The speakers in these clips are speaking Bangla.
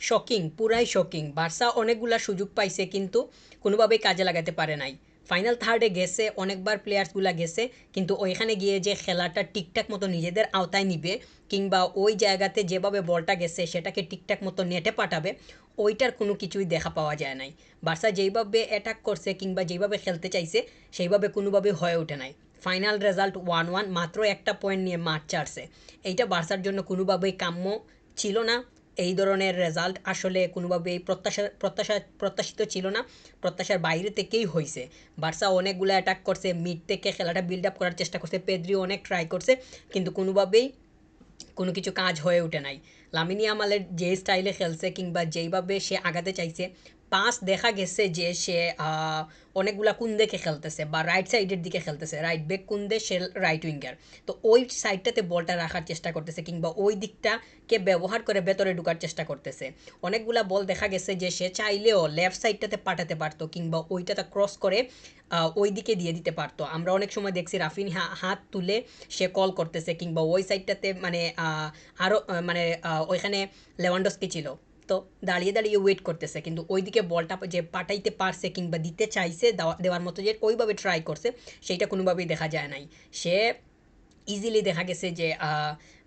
শকিং, পুরাই শকিং। বার্সা অনেকগুলা সুযোগ পাইছে কিন্তু কোনোভাবেই কাজে লাগাতে পারে নাই। ফাইনাল থার্ডে গেছে, অনেকবার প্লেয়ার্সগুলা গেছে, কিন্তু ওইখানে গিয়ে যে খেলাটা ঠিকঠাক মতো নিজেদের আওতায় নিবে কিংবা ওই জায়গাতে যেভাবে বলটা গেছে সেটাকে ঠিকঠাক মতো নেটে পাঠাবে, ওইটার কোনো কিছুই দেখা পাওয়া যায় নাই। বার্সা যেইভাবে অ্যাটাক করছে কিংবা যেইভাবে খেলতে চাইছে সেইভাবে কোনোভাবেই হয়ে ওঠে নাই। ফাইনাল রেজাল্ট 1-1, মাত্র একটা পয়েন্ট নিয়ে মাঠ ছাড়ছে। এইটা বার্সার জন্য কোনোভাবেই কাম্য ছিল না। এই ধরনের রেজাল্ট আসলে কোনোভাবেই প্রত্যাশিত ছিল না। প্রত্যাশার বাইরে থেকেই হয়েছে। বার্সা অনেকগুলো অ্যাটাক করছে, মিড থেকে খেলাটা বিল্ড আপ করার চেষ্টা করছে, পেদ্রি অনেক ট্রাই করছে, কিন্তু কোনোভাবেই কোনো কিছু কাজ হয়ে ওঠে নাই। লামিন ইয়ামালের যে স্টাইলে খেলছে কিংবা যেইভাবে সে আগাতে চাইছে, পাস দেখা গেছে যে সে অনেকগুলা কুন্দে খেলতেছে বা রাইট সাইডের দিকে খেলতেছে, রাইট ব্যাক কুন্দে, সে রাইট উইঙ্গার। তো ওই সাইডটাতে বলটা রাখার চেষ্টা করতেছে কিংবা ওই দিকটাকে ব্যবহার করে ভেতরে ঢোকার চেষ্টা করতেছে। অনেকগুলা বল দেখা গেছে যে সে চাইলেও লেফট সাইডটাতে পাঠাতে পারতো কিংবা ওইটাতে ক্রস করে ওই দিকে দিয়ে দিতে পারতো। আমরা অনেক সময় দেখছি রাফিনহা হাত তুলে সে কল করতেছে কিংবা ওই সাইডটাতে মানে আরও মানে ওইখানে লেভানডস্কি ছিল, তো দাঁড়িয়ে দাঁড়িয়ে ওয়েট করতেছে, কিন্তু ওইদিকে বলটা যে পাঠাইতে পারছে কিংবা দিতে চাইছে, দেওয়ার মতো যে ওইভাবে ট্রাই করছে, সেইটা কোনোভাবেই দেখা যায় নাই। সে ইজিলি দেখা গেছে যে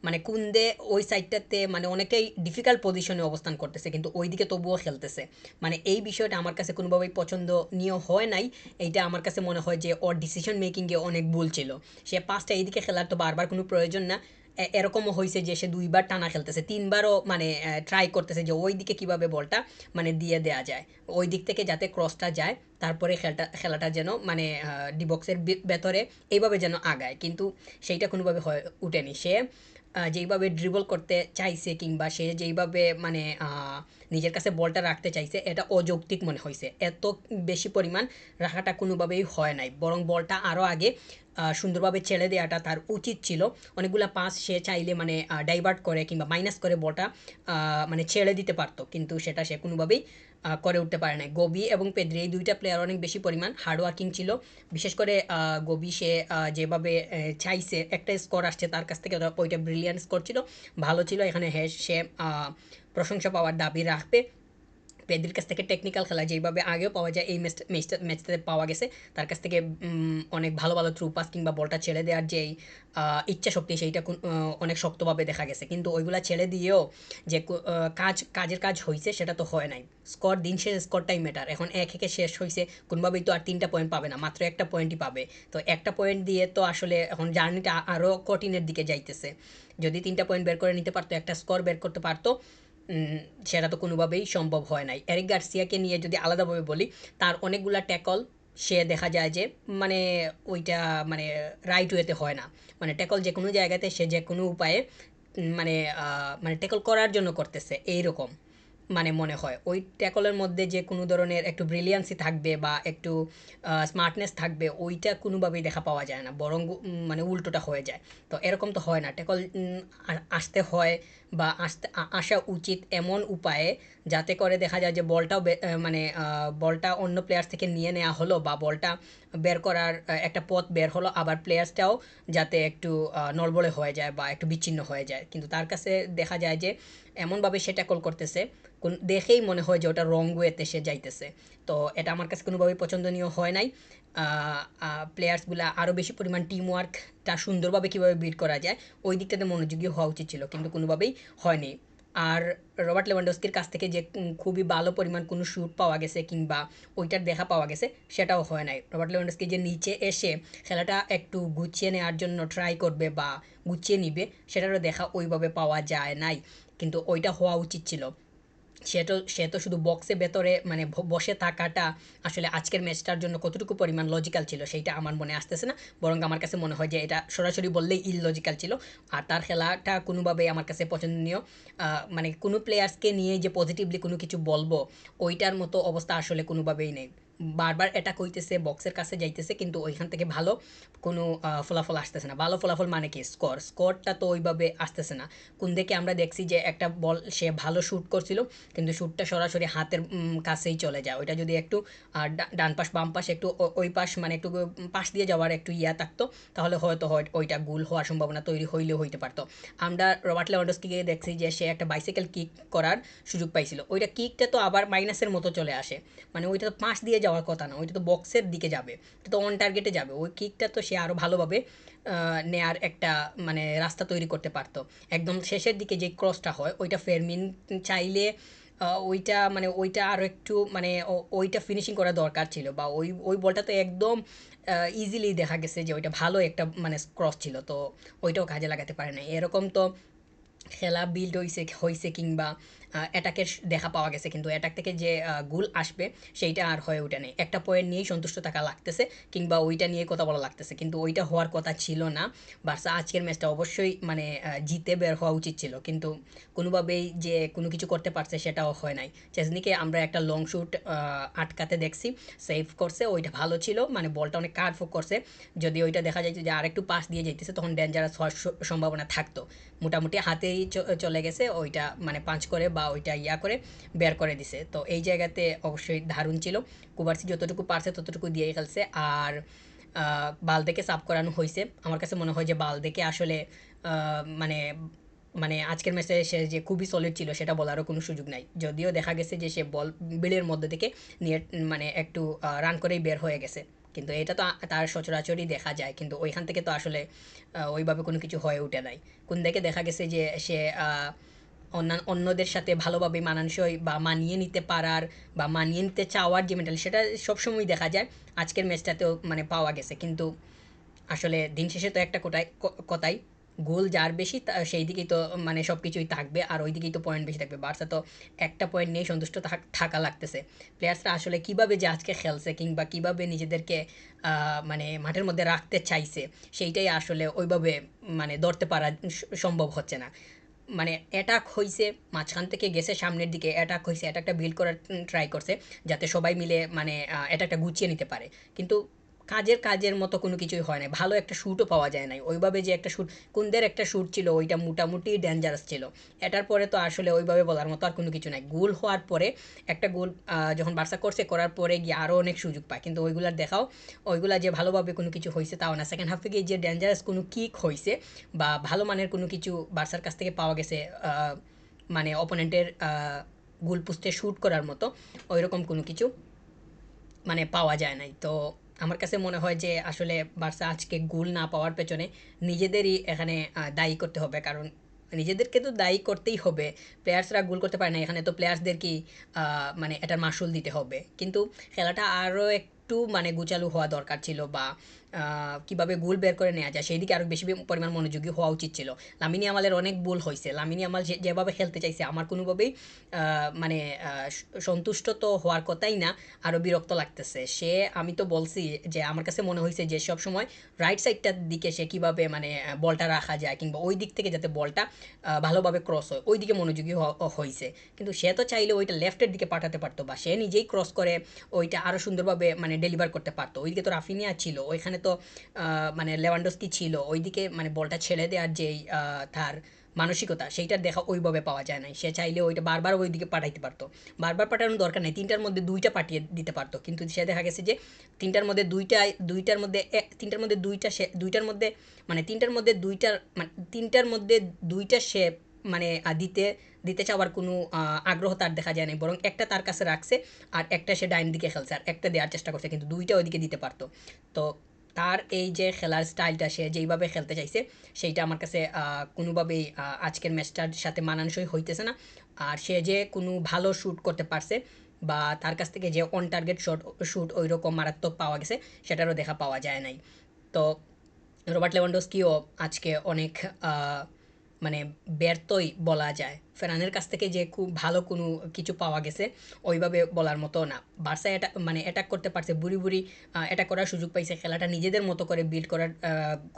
মানে কুন্দে ওই সাইডটাতে মানে অনেকটাই ডিফিকাল্ট পজিশনে অবস্থান করতেছে, কিন্তু ওইদিকে তবুও খেলতেছে। মানে এই বিষয়টা আমার কাছে কোনোভাবেই পছন্দনীয় হয় নাই। এইটা আমার কাছে মনে হয় যে ওর ডিসিশন মেকিংয়ে অনেক ভুল ছিল। সে পাঁচটা এইদিকে খেলার তো বারবার কোনো প্রয়োজন না। এরকমও হয়েছে যে সে দুইবার টানা খেলতেছে, তিনবারও মানে ট্রাই করতেছে যে ওই দিকে কীভাবে বলটা মানে দিয়ে দেওয়া যায়, ওই দিক থেকে যাতে ক্রসটা যায়, তারপরে খেলাটা যেন মানে ডিবক্সের ভেতরে এইভাবে যেন আগায়, কিন্তু সেইটা কোনোভাবে হয়ে উঠেনি। সে যেইভাবে ড্রিবল করতে চাইছে কিংবা সে যেইভাবে মানে নিজের কাছে বলটা রাখতে চাইছে, এটা অযৌক্তিক মনে হয়েছে। এত বেশি পরিমাণ রাখাটা কোনোভাবেই হয় নাই, বরং বলটা আরও আগে সুন্দরভাবে ছেড়ে দেওয়াটা তার উচিত ছিল। অনেকগুলো পাস সে চাইলে মানে ডাইভার্ট করে কিংবা মাইনাস করে বলটা মানে ছেড়ে দিতে পারতো, কিন্তু সেটা সে কোনোভাবেই করে উঠতে পারে নাই। গবি এবং পেদ্রি এই দুইটা প্লেয়ার অনেক বেশি পরিমাণ হার্ডওয়ার্কিং ছিল। বিশেষ করে গবি সে যেভাবে চাইছে একটা স্কোর আসছে তার কাছ থেকে, ওইটা ব্রিলিয়ান্ট স্কোর ছিল, ভালো ছিল। এখানে হ্যাঁ সে প্রশংসা পাওয়ার দাবি রাখবে। পেদ্রির কাছ থেকে টেকনিক্যাল খেলা যেইভাবে আগেও পাওয়া যায়, এই ম্যাচটাতে পাওয়া গেছে। তার কাছ থেকে অনেক ভালো ভালো থ্রু পাস কিংবা বলটা ছেড়ে দেওয়ার যেই ইচ্ছা শক্তি, সেইটা অনেক শক্তভাবে দেখা গেছে। কিন্তু ওইগুলা ছেড়ে দিয়েও যে কাজের কাজ হয়েছে সেটা তো হয় নাই। স্কোর দিন শেষে স্কোরটাই ম্যাটার। এখন 1-1 শেষ হয়েছে, কোনোভাবেই তো আর 3টা পয়েন্ট পাবে না, মাত্র একটা পয়েন্টই পাবে। তো একটা পয়েন্ট দিয়ে তো আসলে এখন জার্নিটা আরও কঠিনের দিকে যাইতেছে। যদি 3টা পয়েন্ট বের করে নিতে পারতো, একটা স্কোর বের করতে পারতো, সেটা তো কোনোভাবেই সম্ভব হয় নাই। এরিক গার্সিয়াকে নিয়ে যদি আলাদাভাবে বলি, তার অনেকগুলা ট্যাকল সে দেখা যায় যে মানে ওইটা মানে রাইট ওয়েতে হয় না। মানে ট্যাকল যে কোনো জায়গাতে সে যে কোনো উপায়ে মানে মানে ট্যাকল করার জন্য করতেছে এইরকম মানে মনে হয়। ওই ট্যাকলের মধ্যে যে কোনো ধরনের একটু ব্রিলিয়ান্সি থাকবে বা একটু স্মার্টনেস থাকবে, ওইটা কোনোভাবেই দেখা পাওয়া যায় না, বরং মানে উল্টোটা হয়ে যায়। তো এরকম তো হয় না। ট্যাকল আসতে হয় বা আসা উচিত এমন উপায়ে যাতে করে দেখা যায় যে বলটাও মানে বলটা অন্য প্লেয়ার্স থেকে নিয়ে নেওয়া হলো বা বলটা বের করার একটা পথ বের হলো, আবার প্লেয়ার্সটাও যাতে একটু নড়বড়ে হয়ে যায় বা একটু বিচ্ছিন্ন হয়ে যায়। কিন্তু তার কাছে দেখা যায় যে এমনভাবে সে ট্যাকল করতেছে, দেখেই মনে হয় যে ওটা রং ওয়েতে সে যাইতেছে। তো এটা আমার কাছে কোনোভাবেই পছন্দনীয় হয় নাই। প্লেয়ার্সগুলা আরও বেশি পরিমাণ টিম ওয়ার্কটা সুন্দরভাবে কীভাবে বিল্ড করা যায় ওই দিকটাতে মনোযোগী হওয়া উচিত ছিল, কিন্তু কোনোভাবেই হয়নি। আর রবার্ট লেভানডস্কির কাছ থেকে যে খুবই ভালো পরিমাণ কোনো শ্যুট পাওয়া গেছে কিংবা ওইটার দেখা পাওয়া গেছে, সেটাও হয় নাই। রবার্ট লেভানডস্কি যে নিচে এসে খেলাটা একটু গুছিয়ে নেওয়ার জন্য ট্রাই করবে বা গুছিয়ে নিবে, সেটারও দেখা ওইভাবে পাওয়া যায় নাই, কিন্তু ওইটা হওয়া উচিত ছিল। সে তো শুধু বক্সের ভেতরে মানে বসে থাকাটা আসলে আজকের ম্যাচটার জন্য কতটুকু পরিমাণ লজিক্যাল ছিল সেইটা আমার মনে আসতেছে না, বরং আমার কাছে মনে হয় যে এটা সরাসরি বললেই ইললজিক্যাল ছিল। আর তার খেলাটা কোনোভাবেই আমার কাছে পছন্দনীয় মানে কোনো প্লেয়ার্সকে নিয়ে যে পজিটিভলি কোনো কিছু বলবো, ওইটার মতো অবস্থা আসলে কোনোভাবেই নেই। বারবার অ্যাটাক হইতেছে, বক্সের কাছে যাইতেছে, কিন্তু ওইখান থেকে ভালো কোনো ফলাফল আসতেছে না। ভালো ফলাফল মানে কি? স্কোরটা তো ওইভাবে আসতেছে না। কোন দিকে আমরা দেখছি যে একটা বল সে ভালো শ্যুট করছিল, কিন্তু শ্যুটটা সরাসরি হাতের কাছেই চলে যায়। ওইটা যদি একটু ডান পাশ বাম পাশ একটু ওই পাশ মানে একটু পাশ দিয়ে যাওয়ার একটু থাকতো, তাহলে হয়তো ওইটা গোল হওয়ার সম্ভাবনা তৈরি হইলেও হইতে পারতো। আমরা রবার্ট লেভানডস্কিকে দেখছি যে সে একটা বাইসাইকেল কিক করার সুযোগ পাইছিল, ওইটা কিকটা তো আবার মাইনাসের মতো চলে আসে। মানে ওইটা তো পাশ দিয়ে যাওয়ার কথা না, ওইটা তো বক্সের দিকে যাবে, ওটা তো অন টার্গেটে যাবে। ওই কিকটা তো সে আরও ভালোভাবে নেয়ার একটা মানে রাস্তা তৈরি করতে পারতো। একদম শেষের দিকে যে ক্রসটা হয় ওইটা ফেরমিন চাইলে ওইটা মানে ওইটা আরও একটু মানে ওইটা ফিনিশিং করা দরকার ছিল, বা ওই ওই বলটা তো একদম ইজিলি দেখা গেছে যে ওইটা ভালো একটা মানে ক্রস ছিল, তো ওইটাও কাজে লাগাতে পারে না। এরকম তো খেলা বিল্ড হইছে হইছে কিংবা অ্যাটাকের দেখা পাওয়া গেছে, কিন্তু অ্যাটাক থেকে যে গোল আসবে সেইটা আর হয়ে ওঠে নাই। একটা পয়েন্ট নিয়েই সন্তুষ্ট থাকা লাগতেছে, কিংবা ওইটা নিয়ে কথা বলা লাগতেছে, কিন্তু ওইটা হওয়ার কথা ছিল না। বার্সা আজকের ম্যাচটা অবশ্যই মানে জিতে বের হওয়া উচিত ছিল, কিন্তু কোনোভাবেই যে কোনো কিছু করতে পারছে সেটাও হয় নাই। চেজনিকে আমরা একটা লং শুট আটকাতে দেখছি, সেভ করছে, ওইটা ভালো ছিল, মানে বলটা অনেক কার্ভ করছে। যদি ওইটা দেখা যায় যে আরেকটু পাস দিয়ে যাইতেছে তখন ডেঞ্জারাস হওয়ার সম্ভাবনা থাকতো। মোটামুটি হাতেই চলে গেছে ওইটা, মানে পাঁচ করে বা ওইটা করে বের করে দিছে। তো এই জায়গাতে অবশ্যই দারুণ ছিল। কুবার্সি যতটুকু পারছে ততটুকু দিয়ে খেলছে। আর বালদেকে সাব করানো হয়েছে, আমার কাছে মনে হয় যে বালদেকে আসলে মানে মানে আজকের ম্যাচে সে যে খুবই সলিড ছিল সেটা বলারও কোনো সুযোগ নাই। যদিও দেখা গেছে যে সে বল বিলের মধ্যে থেকে নিয়ে মানে একটু রান করেই বের হয়ে গেছে, কিন্তু এটা তো তার সচরাচরই দেখা যায়, কিন্তু ওইখান থেকে তো আসলে ওইভাবে কোনো কিছু হয়ে ওঠে নাই। কোন দিকে দেখা গেছে যে সে অন্যদের সাথে ভালোভাবে মানানসই বা মানিয়ে নিতে পারার বা মানিয়ে নিতে চাওয়ার যে মেন্টাল, সেটা সবসময় দেখা যায় আজকের ম্যাচটাতেও মানে পাওয়া গেছে। কিন্তু আসলে দিন শেষে তো একটা কথাই, গোল যার বেশি সেই দিকেই তো মানে সব কিছুই থাকবে, আর ওই দিকেই তো পয়েন্ট বেশি থাকবে। বার্সা তো একটা পয়েন্ট নিয়ে সন্তুষ্ট থাকা লাগতেছে। প্লেয়ার্সরা আসলে কীভাবে যে আজকে খেলছে কিংবা কীভাবে নিজেদেরকে মানে মাঠের মধ্যে রাখতে চাইছে, সেইটাই আসলে ওইভাবে মানে ধরতে পারা সম্ভব হচ্ছে না। মানে অ্যাটাক হইছে, মাঝখান থেকে গেছে সামনের দিকে, অ্যাটাক হইছে, অ্যাটাকটা বিল্ড করার ট্রাই করছে যাতে সবাই মিলে মানে অ্যাটাকটা গুছিয়ে নিতে পারে, কিন্তু কাজের মতো কোনো কিছুই হয় নাই। ভালো একটা শ্যুটও পাওয়া যায় নাই। ওইভাবে যে একটা শ্যুট, কুন্দের একটা শ্যুট ছিল ওইটা মোটামুটি ডেঞ্জারাস ছিল। এটার পরে তো আসলে ওইভাবে বলার মতো আর কোনো কিছু নাই। গোল হওয়ার পরে একটা গোল যখন বার্সা করছে, করার পরে গিয়ে আরও অনেক সুযোগ পায়, কিন্তু ওইগুলার দেখাও ওইগুলা যে ভালোভাবে কোনো কিছু হয়েছে তাও না। সেকেন্ড হাফে গিয়ে যে ডেঞ্জারাস কোনো কিক হয়েছে বা ভালো মানের কোনো কিছু বার্সার কাছ থেকে পাওয়া গেছে, মানে অপোনেন্টের গোল পোস্টে শ্যুট করার মতো ওইরকম কোনো কিছু মানে পাওয়া যায় নাই। তো আমার কাছে মনে হয় যে আসলে বার্সা আজকে গোল না পাওয়ার পেছনে নিজেদেরই এখানে দায়ী করতে হবে, কারণ নিজেদেরকে তো দায়ী করতেই হবে। প্লেয়ার্সরা গোল করতে পারে না, এখানে তো প্লেয়ার্সদেরকেই মানে এটার মাসুল দিতে হবে। কিন্তু খেলাটা আরও একটু মানে গোছালো হওয়া দরকার ছিল, বা কীভাবে গোল বের করে নেওয়া যায় সেই দিকে আরও বেশি পরিমাণ মনোযোগী হওয়া উচিত ছিল। লামিনী আমালের অনেক ভুল হয়েছে। লামিনী আমাল যেভাবে খেলতে চাইছে আমার কোনোভাবেই মানে সন্তুষ্ট তো হওয়ার কথাই না, আরও বিরক্ত লাগতেছে। সে আমি তো বলছি যে আমার কাছে মনে হয়েছে যে সবসময় রাইট সাইডটার দিকে সে কীভাবে মানে বলটা রাখা যায়, কিংবা ওই দিক থেকে যাতে বলটা ভালোভাবে ক্রস হয় ওই দিকে মনোযোগী হয়েছে। কিন্তু সে তো চাইলে ওইটা লেফটের দিকে পাঠাতে পারতো, বা সে নিজেই ক্রস করে ওইটা আরও সুন্দরভাবে মানে ডেলিভার করতে পারতো। ওইদিকে তো রাফিনিয়া ছিল, ওইখানে তো মানে লেভানডস্কি ছিল, ওইদিকে মানে বলটা ছেড়ে দেওয়ার যেই তার মানসিকতা সেইটার দেখা ওইভাবে পাওয়া যায় নাই। সে চাইলে ওইটা বারবার ওই দিকে পাঠাইতে পারতো। বারবার পাঠানোর দরকার নেই, তিনটার মধ্যে দুইটা পাঠিয়ে দিতে পারতো, কিন্তু সে দেখা গেছে যে তিনটার মধ্যে দুইটার মধ্যে তিনটার মধ্যে দুইটা সে দুইটার মধ্যে মানে তিনটার মধ্যে দুইটার মানে তিনটার মধ্যে দুইটা সে মানে দিতে দিতে চাওয়ার কোনো আগ্রহ তার দেখা যায় না, বরং একটা তার কাছে রাখছে আর একটা সে ডাইন দিকে খেলছে আর একটা দেওয়ার চেষ্টা করছে, কিন্তু দুইটা ওইদিকে দিতে পারতো। তো তার এই যে খেলার স্টাইলটা সে যেইভাবে খেলতে চাইছে সেইটা আমার কাছে কোনোভাবেই আজকের ম্যাচটার সাথে মানানসই হইতেছে না। আর সে যে কোনো ভালো শ্যুট করতে পারছে বা তার কাছ থেকে যে অন টার্গেট শ্যুট ওই রকম মারাত্মক পাওয়া গেছে সেটারও দেখা পাওয়া যায় নাই। তো রবার্ট লেভানডস্কিও আজকে অনেক মানে ব্যর্থই বলা যায়। ফেরানের কাছ থেকে যে খুব ভালো কোনো কিছু পাওয়া গেছে ওইভাবে বলার মতো না। বার্সা এটা মানে অ্যাটাক করতে পারছে, বুড়ি অ্যাটাক করার সুযোগ পাইছে, খেলাটা নিজেদের মতো করে বিল্ড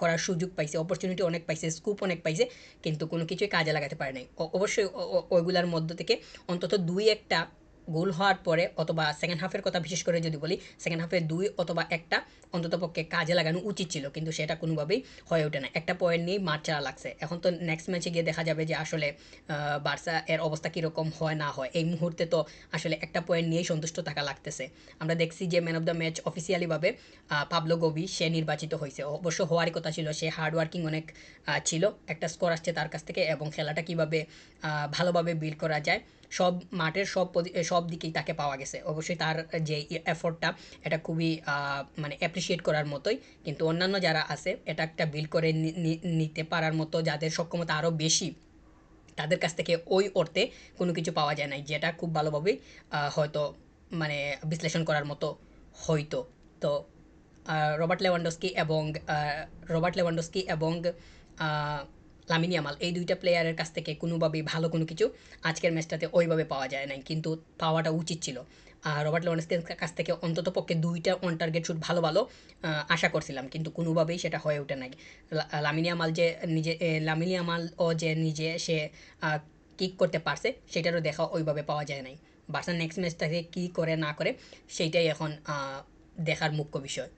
করার সুযোগ পাইছে, অপরচুনিটি অনেক পাইছে, স্কুপ অনেক পাইছে, কিন্তু কোনো কিছুই কাজে লাগাতে পারে নাই। অবশ্যই ওইগুলার মধ্য থেকে অন্তত দুই একটা গোল হওয়ার পরে অথবা সেকেন্ড হাফের কথা বিশেষ করে যদি বলি, সেকেন্ড হাফে 2 অথবা 1টা অন্ততপক্ষে কাজে লাগানো উচিত ছিল, কিন্তু সেটা কোনোভাবেই হয়ে ওঠে না। একটা পয়েন্ট নিয়েই মাঠ ছাড়া লাগছে। এখন তো নেক্সট ম্যাচে গিয়ে দেখা যাবে যে আসলে বার্সা এর অবস্থা কীরকম হয় না হয়। এই মুহূর্তে তো আসলে একটা পয়েন্ট নিয়েই সন্তুষ্ট থাকা লাগতেছে। আমরা দেখছি যে ম্যান অফ দ্য ম্যাচ অফিসিয়ালিভাবে পাবলো গোবি সে নির্বাচিত হয়েছে। অবশ্য হওয়ারই কথা ছিল, সে হার্ড ওয়ার্কিং অনেক ছিল। একটা স্কোর আসছে তার কাছ থেকে এবং খেলাটা কীভাবে ভালোভাবে বিল্ড করা যায় সব মাঠের সব দিকেই তাকে পাওয়া গেছে। অবশ্যই তার যে এফোর্টটা এটা খুবই মানে অ্যাপ্রিসিয়েট করার মতোই, কিন্তু অন্যান্য যারা আছে এটা একটা বিল্ড করে নিতে পারার মতো যাদের সক্ষমতা আরও বেশি, তাদের কাছ থেকে ওই অর্থে কোনো কিছু পাওয়া যায় নাই, যেটা খুব ভালোভাবেই হয়তো মানে বিশ্লেষণ করার মতো হইতো। তো রবার্ট লেভানডস্কি এবং লামিন ইয়ামাল এই দুইটা প্লেয়ারের কাছ থেকে কোনোভাবেই ভালো কোনো কিছু আজকের ম্যাচটাতে ওইভাবে পাওয়া যায় নাই, কিন্তু পাওয়াটা উচিত ছিল। রবার্ট লেভানডস্কির কাছ থেকে অন্তত পক্ষে 2টা অন টার্গেট শুট ভালো ভালো আশা করছিলাম, কিন্তু কোনোভাবেই সেটা হয়ে ওঠে নাই। লামিন ইয়ামাল যে নিজে সে কিক করতে পারছে সেটারও দেখা ওইভাবে পাওয়া যায় নাই। বার্সা নেক্সট ম্যাচটাকে কী করে না করে সেইটাই এখন দেখার মুখ্য বিষয়।